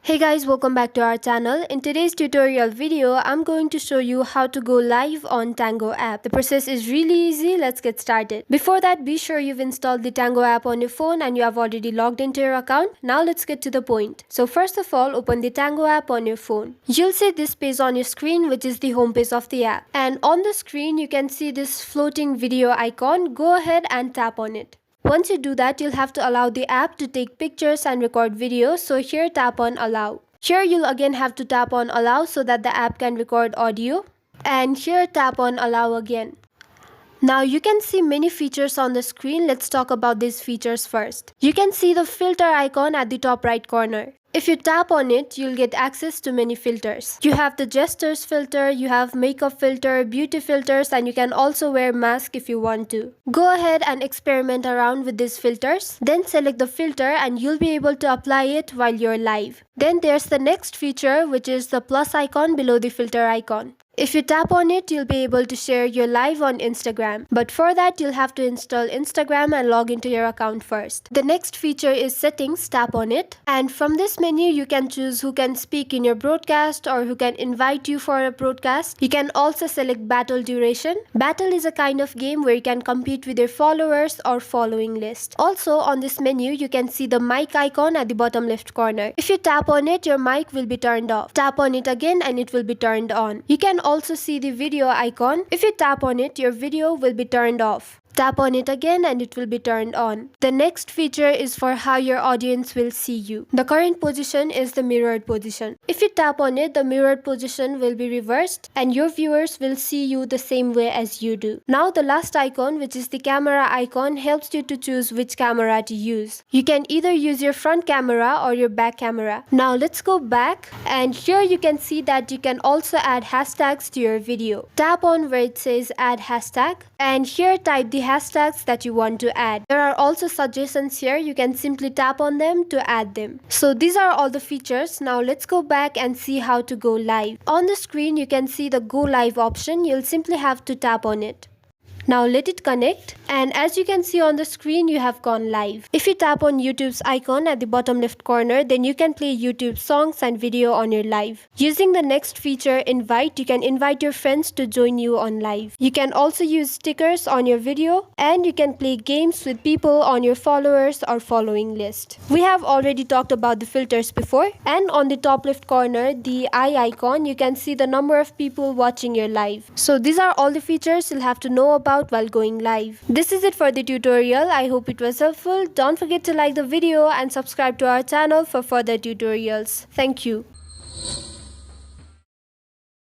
Hey guys, welcome back to our channel. In today's tutorial video, I'm going to show you how to go live on Tango app. The process is really easy. Let's get started. Before that, be sure you've installed the Tango app on your phone and you have already logged into your account. Now let's get to the point. So first of all, open the Tango app on your phone. You'll see this page on your screen, which is the home page of the app. And on the screen, you can see this floating video icon. Go ahead and tap on it. Once you do that, you'll have to allow the app to take pictures and record videos. So here, tap on allow. Here, you'll again have to tap on allow so that the app can record audio. And here, tap on allow again. Now you can see many features on the screen. Let's talk about these features first. You can see the filter icon at the top right corner. If you tap on it, you'll get access to many filters. You have the gestures filter, you have makeup filter, beauty filters, and you can also wear mask if you want to. Go ahead and experiment around with these filters. Then select the filter and you'll be able to apply it while you're live. Then there's the next feature, which is the plus icon below the filter icon. If you tap on it, you'll be able to share your live on Instagram. But for that, you'll have to install Instagram and log into your account first. The next feature is settings. Tap on it. And from this menu, you can choose who can speak in your broadcast or who can invite you for a broadcast. You can also select battle duration. Battle is a kind of game where you can compete with your followers or following list. Also, on this menu, you can see the mic icon at the bottom left corner. If you tap on it, your mic will be turned off. Tap on it again and it will be turned on. You can also see the video icon. If you tap on it, your video will be turned off. Tap on it again and it will be turned on. The next feature is for how your audience will see you. The current position is the mirrored position. If you tap on it, the mirrored position will be reversed and your viewers will see you the same way as you do. Now the last icon, which is the camera icon, helps you to choose which camera to use. You can either use your front camera or your back camera. Now let's go back, and here you can see that you can also add hashtags to your video. Tap on where it says add hashtag and here type the hashtags that you want to add. There are also suggestions here. You can simply tap on them to add them. So these are all the features. Now let's go back and see how to go live. On the screen, you can see the go live option. You'll simply have to tap on it. Now let it connect, and as you can see on the screen, you have gone live. If you tap on YouTube's icon at the bottom left corner, then you can play YouTube songs and video on your live. Using the next feature, invite, you can invite your friends to join you on live. You can also use stickers on your video, and you can play games with people on your followers or following list. We have already talked about the filters before, and on the top left corner, the eye icon, you can see the number of people watching your live. So these are all the features you'll have to know about while going live. This is it for the tutorial. I hope it was helpful. Don't forget to like the video and subscribe to our channel for further tutorials. Thank you.